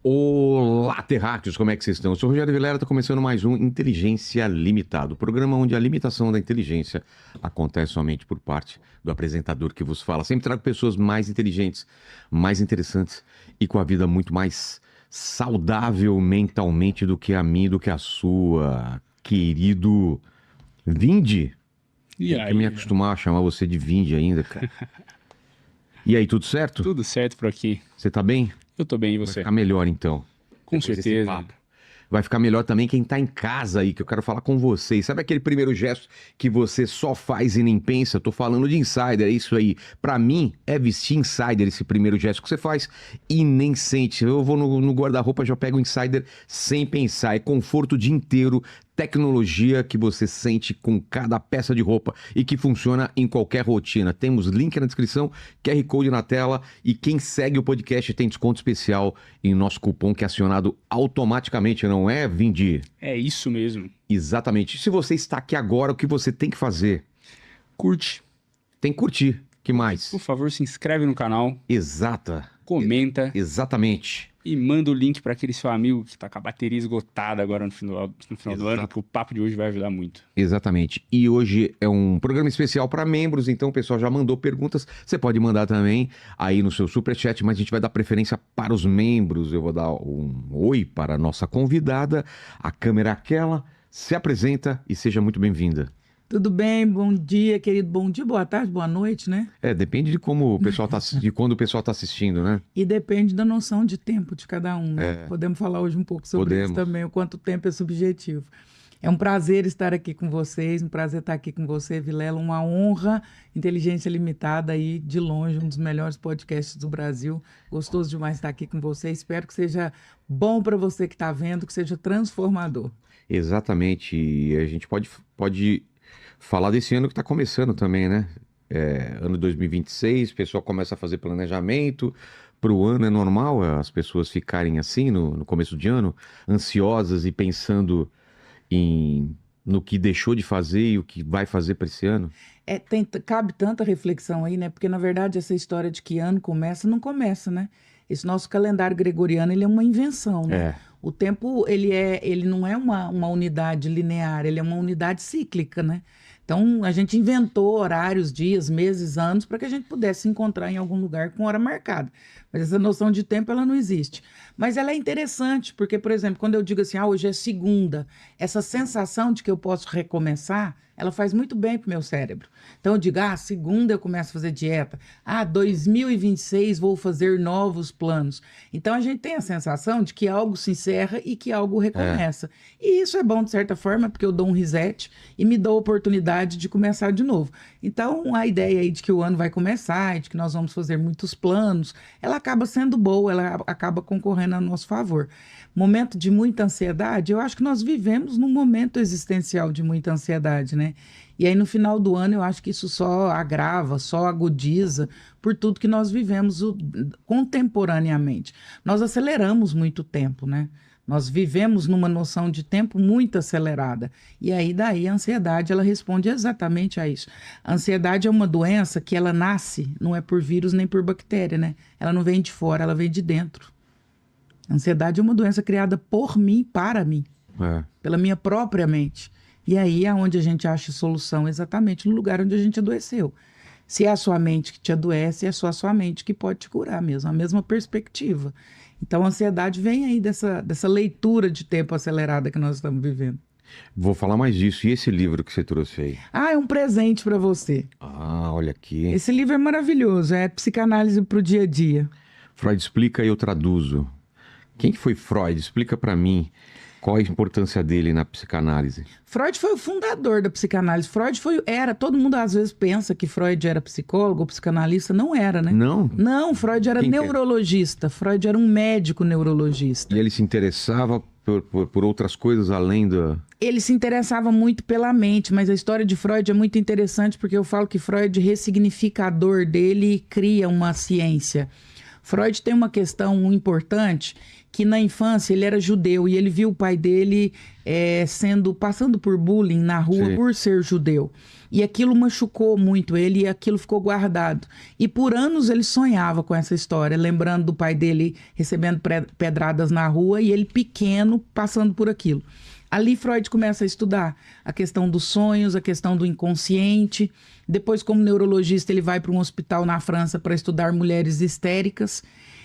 Olá, terráqueos, como é que vocês estão? Eu sou o Rogério Vilela, está começando mais um Inteligência Limitado, o programa onde a limitação da inteligência acontece somente por parte do apresentador que vos fala. Sempre trago pessoas mais inteligentes, mais interessantes e com a vida muito mais saudável mentalmente do que a minha, do que a sua, querido Vindi. E Tem aí, que me acostumar a chamar você de Vindi ainda, cara. E aí, tudo certo? tudo certo por aqui. Você tá bem? Eu tô bem, e Vai você? ficar melhor então. Com Depois desse certeza. papo. Vai ficar melhor também quem tá em casa aí, que eu quero falar com vocês. Sabe aquele primeiro gesto que você só faz e nem pensa? Eu tô falando de insider, é isso aí. Pra mim, é vestir insider esse primeiro gesto que você faz e nem sente. Eu vou no guarda-roupa, já pego o insider sem pensar. É conforto o dia inteiro, tecnologia que você sente com cada peça de roupa e que funciona em qualquer rotina. Temos link na descrição, QR Code na tela e quem segue o podcast tem desconto especial em nosso cupom que é acionado automaticamente, não é, Vindi? É isso mesmo. Exatamente. Se você está aqui agora, o que você tem que fazer? Curte. Tem que curtir. Que mais? Por favor, se inscreve no canal, Exata. comenta Exatamente. e manda o link para aquele seu amigo que tá com a bateria esgotada agora no final do ano, porque o papo de hoje vai ajudar muito. Exatamente. E hoje é um programa especial para membros, então o pessoal já mandou perguntas. Você pode mandar também aí no seu superchat, mas a gente vai dar preferência para os membros. Eu vou dar um oi para a nossa convidada. A câmera é aquela. Se apresenta e seja muito bem-vinda. Tudo bem? Bom dia, querido. Bom dia, boa tarde, boa noite, né? Depende de como o pessoal tá, de quando o pessoal está assistindo, né? E depende da noção de tempo de cada um, né? Podemos falar hoje um pouco sobre isso também, o quanto tempo é subjetivo. É um prazer estar aqui com vocês, um prazer estar aqui com você, Vilela, uma honra. Inteligência Limitada aí, de longe, um dos melhores podcasts do Brasil. Gostoso demais estar aqui com você. Espero que seja bom para você que está vendo, que seja transformador. Exatamente. E a gente pode falar desse ano que está começando também, né? Ano 2026, o pessoal começa a fazer planejamento. Para o ano é normal as pessoas ficarem assim no começo de ano, ansiosas e pensando no que deixou de fazer e o que vai fazer para esse ano. Cabe tanta reflexão aí, né? Porque, na verdade, essa história de que ano começa, não começa, né? Esse nosso calendário gregoriano, ele é uma invenção, né? O tempo, ele não é uma unidade linear, ele é uma unidade cíclica, né? Então, a gente inventou horários, dias, meses, anos, para que a gente pudesse se encontrar em algum lugar com hora marcada. Mas essa noção de tempo, ela não existe. Mas ela é interessante, porque, por exemplo, quando eu digo assim, hoje é segunda, essa sensação de que eu posso recomeçar, ela faz muito bem para o meu cérebro. Então, eu digo, segunda eu começo a fazer dieta. 2026 vou fazer novos planos. Então, a gente tem a sensação de que algo se encerra e que algo recomeça. E isso é bom, de certa forma, porque eu dou um reset e me dou a oportunidade de começar de novo. Então, a ideia aí de que o ano vai começar e de que nós vamos fazer muitos planos, ela acaba sendo boa, ela acaba concorrendo a nosso favor. Momento de muita ansiedade, eu acho que nós vivemos num momento existencial de muita ansiedade, né? E aí, no final do ano, eu acho que isso só agrava, só agudiza por tudo que nós vivemos contemporaneamente. Nós aceleramos muito tempo, né? Nós vivemos numa noção de tempo muito acelerada. E aí, daí, a ansiedade, ela responde exatamente a isso. A ansiedade é uma doença que ela nasce, não é por vírus nem por bactéria, né? Ela não vem de fora, ela vem de dentro. A ansiedade é uma doença criada por mim, para mim, pela minha própria mente. E aí é onde a gente acha solução, exatamente no lugar onde a gente adoeceu. Se é a sua mente que te adoece, é só a sua mente que pode te curar mesmo, a mesma perspectiva. Então a ansiedade vem aí dessa leitura de tempo acelerada que nós estamos vivendo. Vou falar mais disso. E esse livro que você trouxe aí? É um presente para você. Olha aqui. Esse livro é maravilhoso, é Psicanálise para o Dia a Dia. Freud explica e eu traduzo. Quem que foi Freud? Explica para mim qual a importância dele na psicanálise. Freud foi o fundador da psicanálise. Todo mundo às vezes pensa que Freud era psicólogo ou psicanalista, não era, né? Não? Não, Freud era neurologista. Freud era um médico neurologista. E ele se interessava por outras coisas além da... Ele se interessava muito pela mente, mas a história de Freud é muito interessante porque eu falo que Freud ressignifica a dor dele e cria uma ciência. Freud tem uma questão importante que na infância ele era judeu e ele viu o pai dele passando por bullying na rua Sim. por ser judeu. E aquilo machucou muito ele e aquilo ficou guardado. E por anos ele sonhava com essa história, lembrando do pai dele recebendo pedradas na rua e ele pequeno passando por aquilo. Ali Freud começa a estudar a questão dos sonhos, a questão do inconsciente. Depois, como neurologista, ele vai para um hospital na França para estudar mulheres histéricas.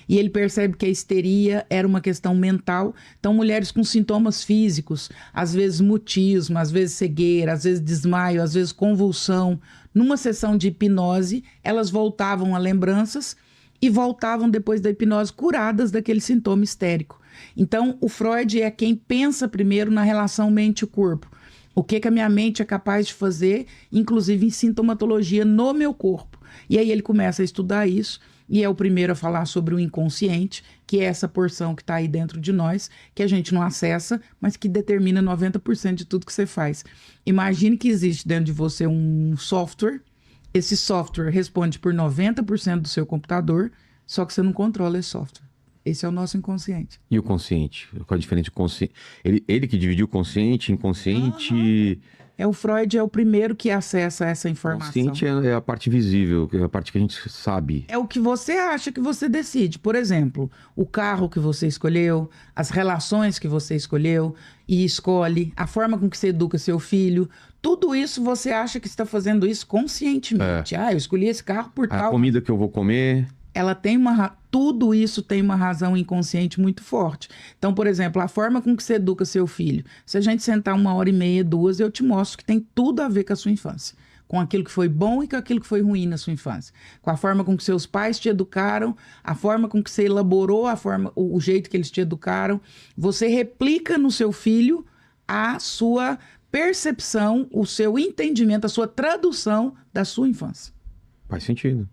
E ele percebe que a histeria era uma questão mental. Então, mulheres com sintomas físicos, às vezes mutismo, às vezes cegueira, às vezes desmaio, às vezes convulsão. Numa sessão de hipnose, elas voltavam a lembranças e voltavam depois da hipnose curadas daquele sintoma histérico. Então, o Freud é quem pensa primeiro na relação mente-corpo. O que a minha mente é capaz de fazer, inclusive em sintomatologia no meu corpo. E aí ele começa a estudar isso, e é o primeiro a falar sobre o inconsciente, que é essa porção que está aí dentro de nós, que a gente não acessa, mas que determina 90% de tudo que você faz. Imagine que existe dentro de você um software, esse software responde por 90% do seu computador, só que você não controla esse software. Esse é o nosso inconsciente. E o consciente? Qual a diferença do consciente? Ele que dividiu consciente, inconsciente... O Freud é o primeiro que acessa essa informação. Consciente é a parte visível, é a parte que a gente sabe. É o que você acha que você decide. Por exemplo, o carro que você escolheu, as relações que você escolheu e escolhe, a forma com que você educa seu filho. Tudo isso você acha que está fazendo isso conscientemente. Eu escolhi esse carro por tal... A comida que eu vou comer... Ela tem tudo isso tem uma razão inconsciente muito forte. Então, por exemplo, a forma com que você educa seu filho. Se a gente sentar 1h30, 2, eu te mostro que tem tudo a ver com a sua infância. Com aquilo que foi bom e com aquilo que foi ruim na sua infância. Com a forma com que seus pais te educaram, a forma com que você elaborou, o jeito que eles te educaram. Você replica no seu filho a sua percepção, o seu entendimento, a sua tradução da sua infância. Faz sentido.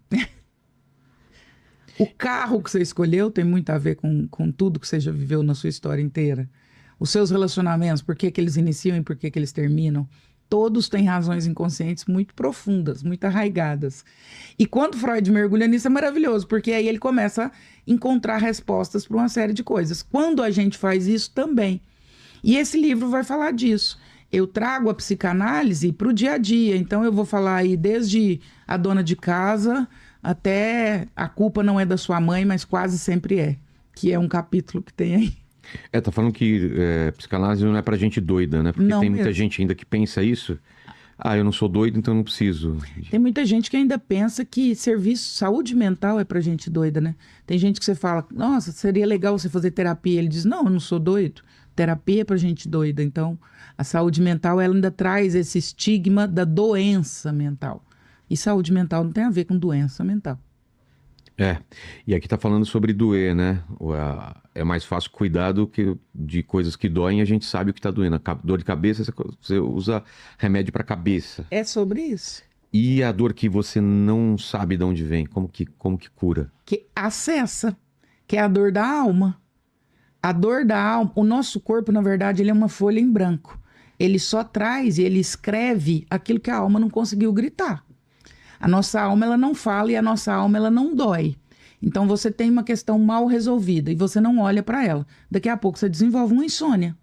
O carro que você escolheu tem muito a ver com tudo que você já viveu na sua história inteira. Os seus relacionamentos, por que eles iniciam e por que eles terminam. Todos têm razões inconscientes muito profundas, muito arraigadas. E quando Freud mergulha nisso é maravilhoso, porque aí ele começa a encontrar respostas para uma série de coisas. Quando a gente faz isso também. E esse livro vai falar disso. Eu trago a psicanálise para o dia a dia. Então eu vou falar aí desde a dona de casa... até a culpa não é da sua mãe, mas quase sempre é. Que é um capítulo que tem aí. Tá falando que psicanálise não é pra gente doida, né? Porque não tem mesmo. muita gente ainda que pensa isso. Eu não sou doido, então não preciso. Tem muita gente que ainda pensa que saúde mental é pra gente doida, né? Tem gente que você fala, nossa, seria legal você fazer terapia. Ele diz, não, eu não sou doido. Terapia é pra gente doida. Então, a saúde mental, ela ainda traz esse estigma da doença mental. E saúde mental não tem a ver com doença mental. E aqui tá falando sobre doer, né? É mais fácil cuidar de coisas que doem, a gente sabe o que tá doendo. Dor de cabeça, você usa remédio pra cabeça. É sobre isso. E a dor que você não sabe de onde vem, como que cura? Que acessa, que é a dor da alma. A dor da alma, o nosso corpo, na verdade, ele é uma folha em branco. Ele só traz e ele escreve aquilo que a alma não conseguiu gritar. A nossa alma, ela não fala e a nossa alma, ela não dói. Então, você tem uma questão mal resolvida e você não olha para ela. Daqui a pouco, você desenvolve uma insônia.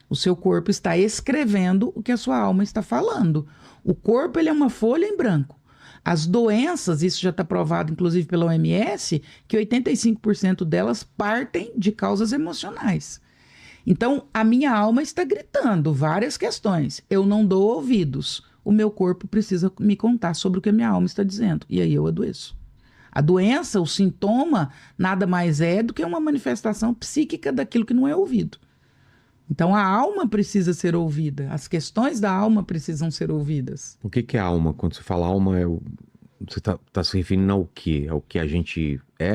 O seu corpo está escrevendo o que a sua alma está falando. O corpo, ele é uma folha em branco. As doenças, isso já está provado, inclusive, pela OMS, que 85% delas partem de causas emocionais. Então, a minha alma está gritando várias questões. Eu não dou ouvidos. O meu corpo precisa me contar sobre o que a minha alma está dizendo. E aí eu adoeço. A doença, o sintoma, nada mais é do que uma manifestação psíquica daquilo que não é ouvido. Então a alma precisa ser ouvida. As questões da alma precisam ser ouvidas. O que é alma? Quando você fala alma, você tá se referindo ao quê? Ao que a gente é,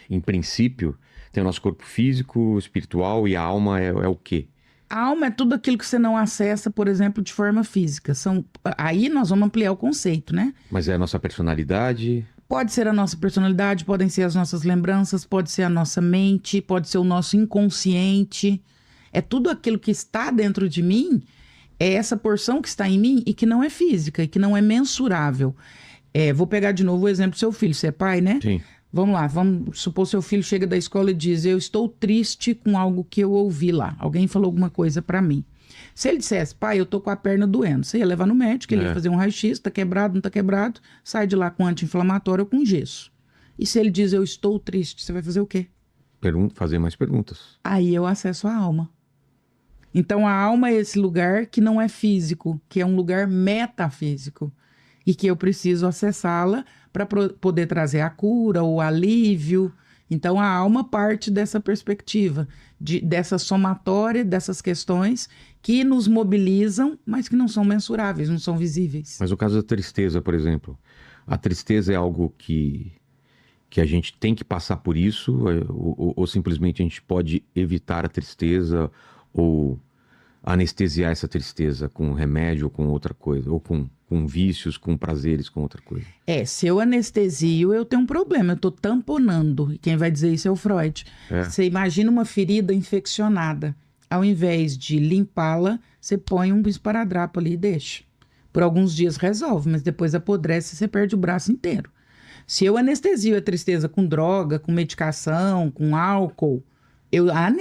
em princípio? Tem o nosso corpo físico, espiritual, e a alma é o quê? A alma é tudo aquilo que você não acessa, por exemplo, de forma física. Aí nós vamos ampliar o conceito, né? Mas é a nossa personalidade? Pode ser a nossa personalidade, podem ser as nossas lembranças, pode ser a nossa mente, pode ser o nosso inconsciente. É tudo aquilo que está dentro de mim, é essa porção que está em mim e que não é física, e que não é mensurável. Vou pegar de novo o exemplo do seu filho. Você é pai, né? Sim. Vamos lá, vamos supor seu filho chega da escola e diz: eu estou triste com algo que eu ouvi lá. Alguém falou alguma coisa para mim. Se ele dissesse: pai, eu tô com a perna doendo, você ia levar no médico, ele ia fazer um raio-x, tá quebrado, não tá quebrado, sai de lá com anti-inflamatório ou com gesso. E se ele diz: eu estou triste, você vai fazer o quê? Fazer mais perguntas. Aí eu acesso a alma. Então a alma é esse lugar que não é físico, que é um lugar metafísico. E que eu preciso acessá-la para poder trazer a cura, o alívio. Então a alma parte dessa perspectiva, dessa somatória, dessas questões que nos mobilizam, mas que não são mensuráveis, não são visíveis. Mas o caso da tristeza, por exemplo. A tristeza é algo que a gente tem que passar por isso? Ou simplesmente a gente pode evitar a tristeza ou anestesiar essa tristeza com remédio ou com outra coisa? Ou com vícios, com prazeres, com outra coisa? Se eu anestesio, eu tenho um problema, eu estou tamponando. E quem vai dizer isso é o Freud. Você imagina uma ferida infeccionada. Ao invés de limpá-la, você põe um esparadrapo ali e deixa. Por alguns dias resolve, mas depois apodrece e você perde o braço inteiro. Se eu anestesio a tristeza com droga, com medicação, com álcool,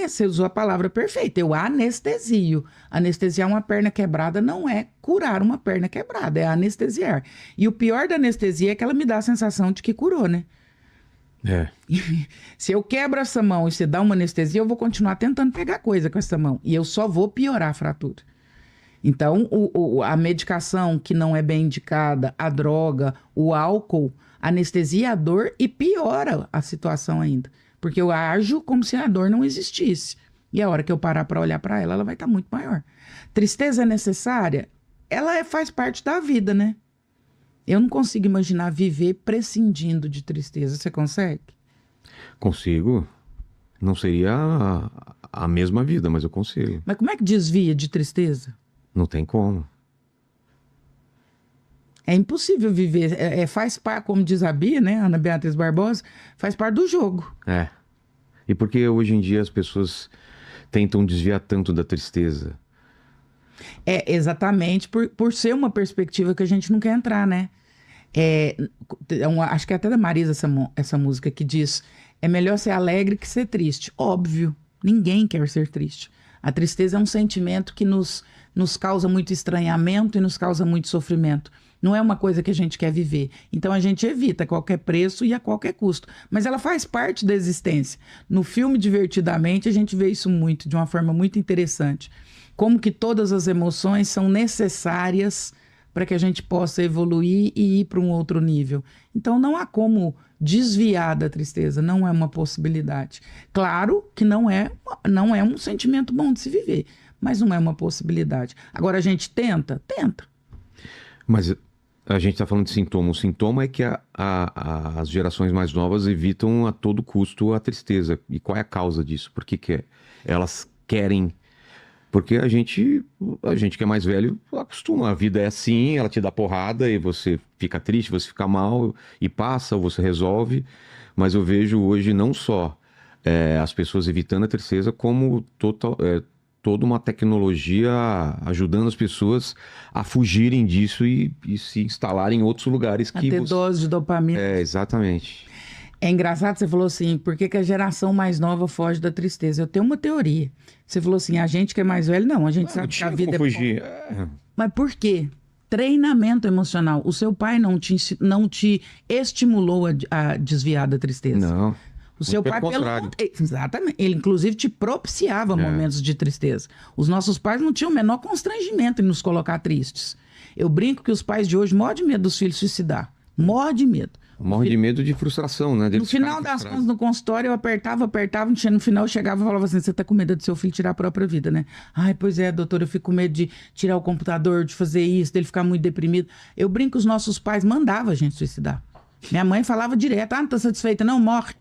você usou a palavra perfeita, eu anestesio. Anestesiar uma perna quebrada não é curar uma perna quebrada, é anestesiar. E o pior da anestesia é que ela me dá a sensação de que curou, né? Se eu quebro essa mão e você dá uma anestesia, eu vou continuar tentando pegar coisa com essa mão. E eu só vou piorar a fratura. Então, a medicação que não é bem indicada, a droga, o álcool, anestesia a dor e piora a situação ainda. Porque eu ajo como se a dor não existisse. E a hora que eu parar para olhar para ela, ela vai estar muito maior. Tristeza é necessária? Ela faz parte da vida, né? Eu não consigo imaginar viver prescindindo de tristeza. Você consegue? Consigo. Não seria a mesma vida, mas eu consigo. Mas como é que desvia de tristeza? Não tem como. É impossível viver. Faz parte, como diz a Bia, né? Ana Beatriz Barbosa, faz parte do jogo. E por que hoje em dia as pessoas tentam desviar tanto da tristeza? Exatamente por ser uma perspectiva que a gente não quer entrar, né? Acho que é até da Marisa essa música que diz: é melhor ser alegre que ser triste. Óbvio, ninguém quer ser triste. A tristeza é um sentimento que nos causa muito estranhamento e nos causa muito sofrimento. Não é uma coisa que a gente quer viver. Então a gente evita a qualquer preço e a qualquer custo. Mas ela faz parte da existência. No filme Divertidamente a gente vê isso muito, de uma forma muito interessante. Como que todas as emoções são necessárias para que a gente possa evoluir e ir para um outro nível. Então não há como desviar da tristeza, não é uma possibilidade. Claro que não é um sentimento bom de se viver, mas não é uma possibilidade. Agora a gente tenta? Tenta. Mas a gente está falando de sintoma. O sintoma é que as gerações mais novas evitam a todo custo a tristeza. E qual é a causa disso? Por que elas querem? Porque a gente que é mais velho acostuma. A vida é assim, ela te dá porrada e você fica triste, você fica mal e passa, ou você resolve. Mas eu vejo hoje não só as pessoas evitando a tristeza, como toda uma tecnologia ajudando as pessoas a fugirem disso e se instalarem em outros lugares. A ter dose de dopamina. Exatamente. É engraçado, você falou assim, por que a geração mais nova foge da tristeza? Eu tenho uma teoria. Você falou assim, a gente que é mais velho, não, a gente sabe que a vida fugir. Mas por quê? Treinamento emocional. O seu pai não te estimulou a desviar da tristeza. Não. O seu pai, exatamente. Ele, inclusive, te propiciava momentos de tristeza. Os nossos pais não tinham o menor constrangimento em nos colocar tristes. Eu brinco que os pais de hoje morrem de medo dos filhos suicidar. Morrem de medo. Morre de medo de frustração, né? No final das contas, no consultório, eu apertava, no final eu chegava e falava assim, você tá com medo do seu filho tirar a própria vida, né? Ai, pois é, doutor, eu fico com medo de tirar o computador, de fazer isso, dele ficar muito deprimido. Eu brinco que os nossos pais mandavam a gente suicidar. Minha mãe falava direto, não tá satisfeita, não, morre.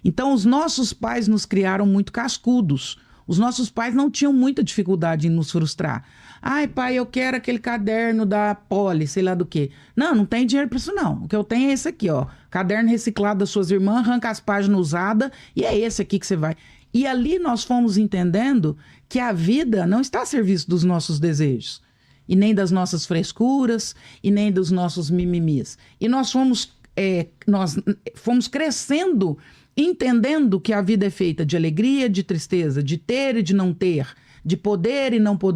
Então, os nossos pais nos criaram muito cascudos. Os nossos pais não tinham muita dificuldade em nos frustrar. Ai, pai, eu quero aquele caderno da Poli, sei lá do quê. Não tem dinheiro para isso, não. O que eu tenho é esse aqui, ó. Caderno reciclado das suas irmãs, arranca as páginas usadas e é esse aqui que você vai. E ali nós fomos entendendo que a vida não está a serviço dos nossos desejos. E nem das nossas frescuras, e nem dos nossos mimimis. E nós fomos nós fomos crescendo, entendendo que a vida é feita de alegria, de tristeza, de ter e de não ter, de poder e não poder.